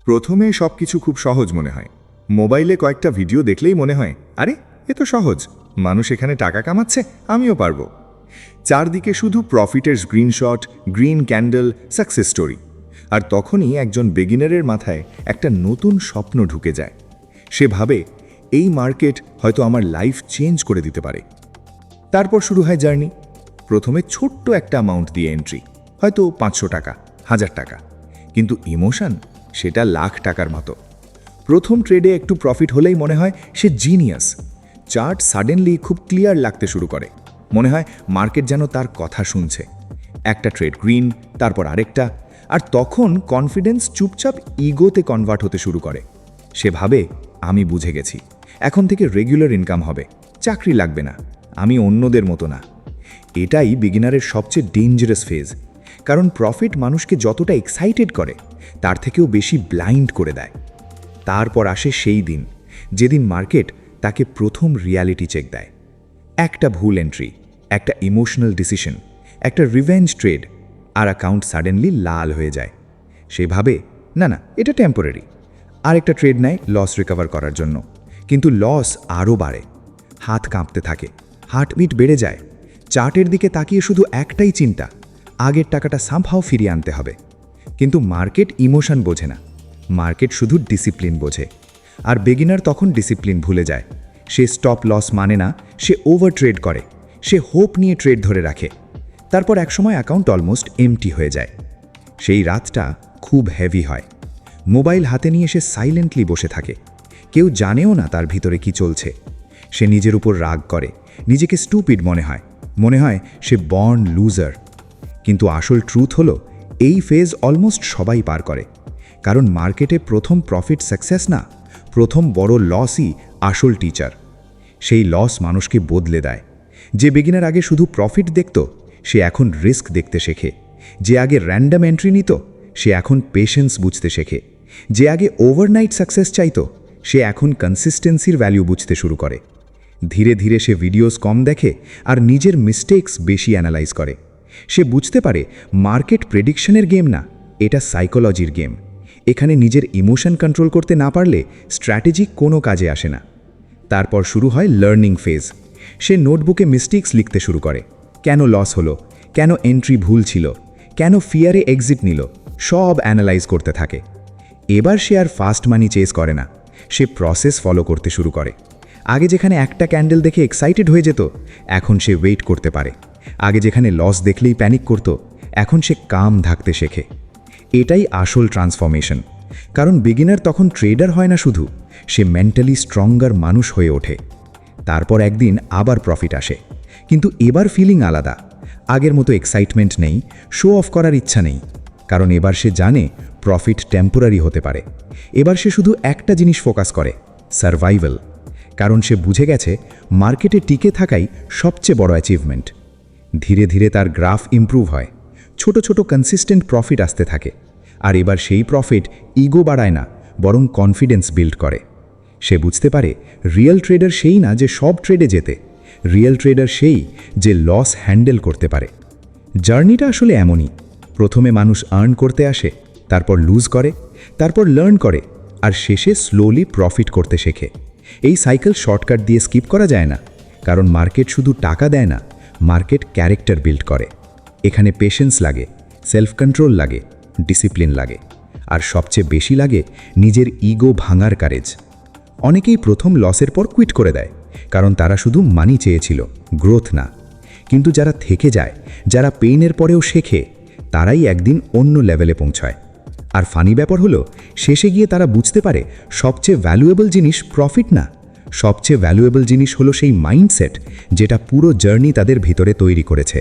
প্রথমে সবকিছু খুব সহজ মনে হয়। মোবাইলে কয়েকটা ভিডিও দেখলেই মনে হয়, আরে এ তো সহজ, মানুষ এখানে টাকা কামাচ্ছে, আমিও পারবো। চারদিকে শুধু প্রফিটের screenshot, green candle, success story. আর তখনই একজন বিগিনারের মাথায় একটা নতুন স্বপ্ন ঢুকে যায়। সে ভাবে, এই মার্কেট হয়তো আমার লাইফ চেঞ্জ করে দিতে পারে। তারপর শুরু হয় জার্নি। প্রথমে ছোট্ট একটা অ্যামাউন্ট দিয়ে এন্ট্রি, হয়তো 500 টাকা, 1000 টাকা। কিন্তু ইমোশন সেটা লাখ টাকার মতো। প্রথম ট্রেডে একটু প্রফিট হলেই মনে হয় সে জিনিয়াস। চার্ট সাডেনলি খুব ক্লিয়ার লাগতে শুরু করে। মনে হয় মার্কেট যেন তার কথা শুনছে। একটা ট্রেড গ্রিন, তারপর আরেকটা, আর তখন কনফিডেন্স চুপচাপ ইগোতে কনভার্ট হতে শুরু করে। সে ভাবে, আমি বুঝে গেছি, এখন থেকে রেগুলার ইনকাম হবে, চাকরি লাগবে না, আমি অন্যদের মতো না। এটাই বিগিনারের সবচেয়ে ডেঞ্জারাস ফেজ, কারণ প্রফিট মানুষকে যতটা এক্সাইটেড করে তার থেকেও বেশি ব্লাইন্ড করে দেয়। তারপর আসে সেই দিন যেদিন মার্কেট তাকে প্রথম রিয়ালিটি চেক দেয়। একটা ভুল এন্ট্রি, একটা ইমোশনাল ডিসিশন, একটা রিভেঞ্জ ট্রেড, আর অ্যাকাউন্ট সাডেনলি লাল হয়ে যায়। সে ভাবে, না না, এটা টেম্পোরারি। আরেকটা ট্রেড নেয় লস রিকভার করার জন্য, কিন্তু লস আরও বাড়ে। হাত কাঁপতে থাকে, হার্টবিট বেড়ে যায়। চার্টের দিকে তাকিয়ে শুধু একটাই চিন্তা, আগের টাকাটা সামহাও ফিরিয়ে আনতে হবে। কিন্তু মার্কেট ইমোশন বোঝে না, মার্কেট শুধু ডিসিপ্লিন বোঝে। আর বিগিনার তখন ডিসিপ্লিন ভুলে যায়। সে স্টপ লস মানে না, সে ওভার ট্রেড করে, সে হোপ নিয়ে ট্রেড ধরে রাখে। তারপর একসময় অ্যাকাউন্ট অলমোস্ট এমটি হয়ে যায়। সেই রাতটা খুব হেভি হয়। মোবাইল হাতে নিয়ে সে সাইলেন্টলি বসে থাকে। কেউ জানেও না তার ভিতরে কি চলছে। সে নিজের উপর রাগ করে, নিজেকে স্টুপিড মনে হয় সে বর্ন লুজার। কিন্তু আসল ট্রুথ হলো, এই ফেজ অলমোস্ট সবাই পার করে। কারণ মার্কেটে প্রথম প্রফিট সাকসেস না, প্রথম বড় লসই আসল টিচার। সেই লস মানুষকে বদলে দেয়। যে বিগিনার আগে শুধু প্রফিট দেখত, সে এখন রিস্ক দেখতে শেখে। যে আগে র্যান্ডম এন্ট্রি নিত, সে এখন পেশেন্স বুঝতে শেখে। যে আগে ওভারনাইট সাকসেস চাইত, সে এখন কনসিস্টেন্সির ভ্যালু বুঝতে শুরু করে। ধীরে ধীরে সে ভিডিওস কম দেখে আর নিজের মিস্টেকস বেশি অ্যানালাইজ করে। সে বুঝতে পারে মার্কেট প্রেডিকশনের গেম না, এটা সাইকোলজির গেম। এখানে নিজের ইমোশন কন্ট্রোল করতে না পারলে স্ট্র্যাটেজি কোনো কাজে আসে না। তারপর শুরু হয় লার্নিং ফেজ। সে নোটবুকে মিস্টেকস লিখতে শুরু করে। কেন লস হলো, কেন এন্ট্রি ভুল ছিল, কেন ফিয়ারে এক্সিট নিল, সব অ্যানালাইজ করতে থাকে। এবার সে আর ফাস্ট মানি চেস করে না, সে প্রসেস ফলো করতে শুরু করে। আগে যেখানে একটা ক্যান্ডেল দেখে এক্সাইটেড হয়ে যেত, এখন সে ওয়েট করতে পারে। আগে যেখানে লস দেখলেই প্যানিক করত, এখন সে কাম থাকতে শেখে। এটাই আসল ট্রান্সফরমেশন। কারণ বিগিনার তখন ট্রেডার হয় না শুধু, সে মেন্টালি স্ট্রঙ্গার মানুষ হয়ে ওঠে। তারপর একদিন আবার প্রফিট আসে, কিন্তু এবার ফিলিং আলাদা। আগের মতো এক্সাইটমেন্ট নেই, শো অফ করার ইচ্ছা নেই। কারণ এবার সে জানে প্রফিট টেম্পোরারি হতে পারে। এবার সে শুধু একটা জিনিস ফোকাস করে, সার্ভাইভাল। কারণ সে বুঝে গেছে মার্কেটে টিকে থাকাই সবচেয়ে বড় অ্যাচিভমেন্ট। ধীরে ধীরে তার গ্রাফ ইমপ্রুভ হয়, ছোট ছোট কনসিস্টেন্ট প্রফিট আসতে থাকে। আর এবার সেই প্রফিট ইগো বাড়ায় না, বরং কনফিডেন্স বিল্ড করে। সে বুঝতে পারে রিয়েল ট্রেডার সেই না যে সব ট্রেডে জেতে, রিয়েল ট্রেডার সেই যে লস হ্যান্ডেল করতে পারে। জার্নিটা আসলে এমনই। প্রথমে মানুষ আর্ন করতে আসে, তারপর লুজ করে, তারপর লার্ন করে, আর শেষে স্লোলি প্রফিট করতে শেখে। এই সাইকেল শর্টকাট দিয়ে স্কিপ করা যায় না, কারণ মার্কেট শুধু টাকা দেয় না, মার্কেট ক্যারেক্টার বিল্ড করে। এখানে পেশেন্স লাগে, সেলফ কন্ট্রোল লাগে, ডিসিপ্লিন লাগে, আর সবচেয়ে বেশি লাগে নিজের ইগো ভাঙার কারেজ। অনেকেই প্রথম লসের পর কুইট করে দেয়, কারণ তারা শুধু মানি চেয়েছিল, গ্রোথ না। কিন্তু যারা থেকে যায়, যারা পেইনের পরেও শেখে, তারাই একদিন অন্য লেভেলে পৌঁছায়। আর ফানি ব্যাপার হলো, শেষে গিয়ে তারা বুঝতে পারে সবচেয়ে ভ্যালুয়েবল জিনিস প্রফিট না, সবচেয়ে ভ্যালুয়েবল জিনিস হলো সেই মাইন্ডসেট যেটা পুরো জার্নি তাদের ভিতরে তৈরি করেছে।